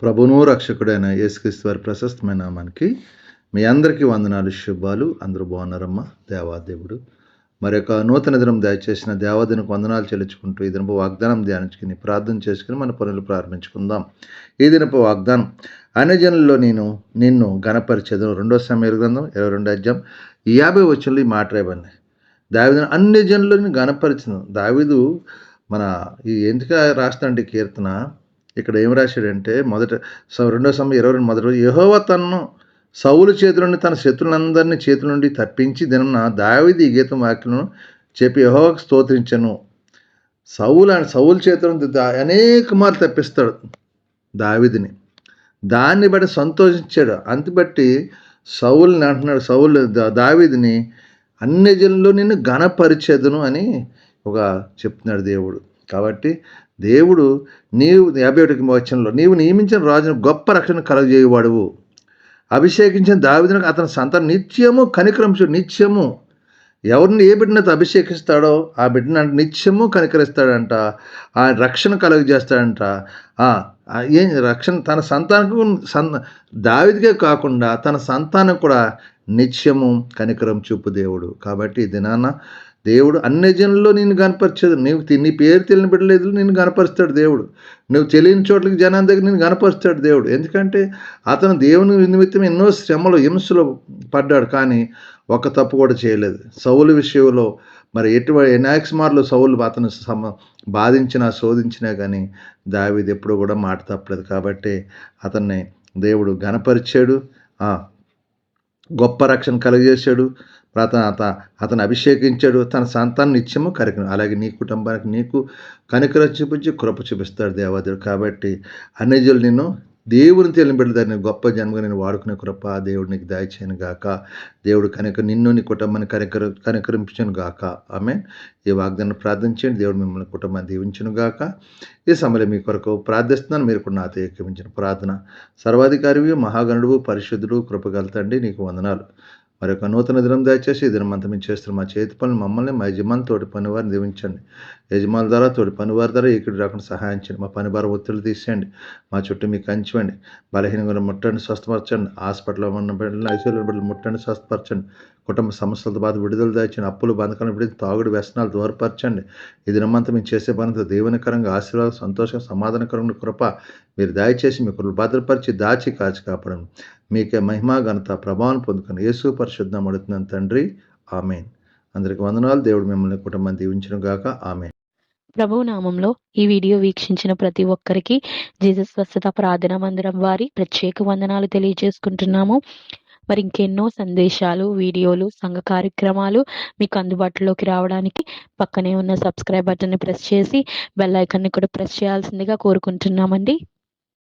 ప్రభువును రక్షకుడైన యేసుక్రీస్తు వారి ప్రశస్తమైన నామానికి మీ అందరికీ వందనాలు, శుభాలు. అందరూ బాగున్నారమ్మా. దేవాదేవుడు మరొక నూతన దినం దయచేసిన దేవాదినకు వందనాలు చెల్లించుకుంటూ ఈ దినపు వాగ్దానం ధ్యానించుకుని ప్రార్థన చేసుకుని మన పనులు ప్రారంభించుకుందాం. ఈ దినపు వాగ్దానం, అన్ని జనుల్లో నేను నిన్ను గణపరిచేదను. 2 సమూయేలు గ్రంథం 22 వచనంలో ఈ మాట రాయబడింది. దావీదు అన్ని జనులను గణపరిచను. దావీదు మన ఈ ఎందుకు రాస్తాంటే కీర్తన ఇక్కడ ఏం రాశాడంటే 2 సమూయేలు 22 మొదటి రోజు, యెహోవా తనను సౌలు చేతుల నుండి తన శత్రులందరినీ చేతుల నుండి తప్పించి దినమున దావీదు ఈ గీతం వాక్యలను చెప్పి యెహోవాకు స్తోత్రించెను. సౌలు చేతుల నుండి అనేక మార్లు తప్పిస్తాడు దావీదుని. దాన్ని బట్టి సంతోషించాడు. అంతబట్టి సౌలుని అంటున్నాడు, దావీదుని అన్ని జనుల్లో నిన్ను ఘనపరిచెదను అని చెప్తున్నాడు దేవుడు. కాబట్టి దేవుడు నీవు 51 వచనంలో నీవు నియమించిన రాజును గొప్ప రక్షణ కలుగజేయువాడువు, అభిషేకించిన దావీదునకు అతని సంతానం నిత్యము కనికరించు. నిత్యము ఎవరిని ఏ బిడ్డనైతే అభిషేకిస్తాడో ఆ బిడ్డను అంటే నిత్యము కనికరిస్తాడంట, ఆ రక్షణ కలుగజేస్తాడంట. ఏం రక్షణ తన సంతానం దావీదుకే కాకుండా తన సంతానం కూడా నిత్యము కనికరం చూపు దేవుడు. కాబట్టి ఈ దినాన దేవుడు అన్ని జనుల్లో నిన్ను కనపరిచేది. నీ పేరు తెలియని బిడ్డలేదు నిన్ను కనపరుస్తాడు దేవుడు. నువ్వు తెలియని చోట్లకి జనాన్ని దగ్గర నిన్ను కనపరుస్తాడు దేవుడు. ఎందుకంటే అతను దేవుని నిమిత్తం ఎన్నో శ్రమలు హింసలు పడ్డాడు, కానీ ఒక తప్పు కూడా చేయలేదు. సౌలు విషయంలో మరి అనేక మార్లు సౌలు అతను బాధించినా శోధించినా కానీ దావీదు ఎప్పుడు కూడా మాట తప్పలేదు. కాబట్టి అతన్ని దేవుడు ఘనపరిచాడు, గొప్ప రక్షణ కలుగజేశాడు, అతను అభిషేకించాడు, తన సంతానం నిత్యము కనికరం. అలాగే నీ కుటుంబానికి నీకు కనికరం చూపించి కృప చూపిస్తాడు దేవాదేవుడు. కాబట్టి అన్ని జనులు నిన్ను దేవుని తెలియని బిడ్డ దాన్ని గొప్ప జన్మగా నేను వాడుకునే కృప దేవుడు నీకు దయచేయను గాక. దేవుడు నిన్ను నీ కుటుంబాన్ని కనికరించను గాక. ఆమేన్. ఈ వాగ్దానం ప్రార్థించండి. దేవుడు మిమ్మల్ని కుటుంబాన్ని దీవించును గాక. ఈ సమయంలో మీ కొరకు ప్రార్థిస్తున్నాను. మీరు కూడా నాతో ఏకీభవించిన ప్రార్థన. సర్వాధికారివి, మహాగణుడు, పరిశుద్ధుడు, కృపగల తండ్రి, నీకు వందనాలు. మరొక నూతన దినం దయచేసి ఈ దినం అంతా మేము చేస్తున్న మా చేతి పనులు మమ్మల్ని మా యజమాని తోటి పనివారిని దీవించండి. యజమానుల ద్వారా తోటి పనివారి ద్వారా ఇక్కడ రాకుండా సహాయం చేయండి. మా పని భారం ఒత్తిడి తీసేయండి. మా చుట్టూ మీకు కంచివ్వండి. బలహీనంగా ముట్టండి, స్వస్థపరచండి. హాస్పిటల్లో ఉన్న బిడ్డలు, ఐసీయూలో బిడ్డలు ముట్టండి, స్వస్థపరచండి. కుటుంబ సమస్యలతో బాధ విడుదల దాచండి. అప్పులు బంధకాలను విడిచి తాగుడు వ్యసనాలు దూరపరచండి. ఈ దినమంతా మేము చేసే పనితో దేవునికరంగా ఆశీర్వాదం, సంతోషం, సమాధానకరంగా కృప మీరు దయచేసి మీ కృపలు భద్రపరిచి దాచి కాచి కాపాడండి. మీకే మహిమా ఘనత ప్రభావం పొందుకుని యేసు పరిశుద్ధం అడుగుతున్నాను తండ్రి. ఆమేన్. అందరికి వందనాలు. దేవుడు మిమ్మల్ని కుటుంబాన్ని దీవించును గాక. ఆమేన్. ప్రభువు నామంలో ఈ వీడియో వీక్షించిన ప్రతి ఒక్కరికి జీసస్ స్వస్థత ప్రార్థనా మందిరం వారి ప్రత్యేక వందనాలు తెలియజేసుకుంటున్నాము. మరి ఇంకెన్నో సందేశాలు, వీడియోలు, సంఘ కార్యక్రమాలు మీకు అందుబాటులోకి రావడానికి పక్కనే ఉన్న సబ్స్క్రైబ్ బటన్ని ప్రెస్ చేసి బెల్ ఐకాన్ని కూడా ప్రెస్ చేయాల్సిందిగా కోరుకుంటున్నామండి.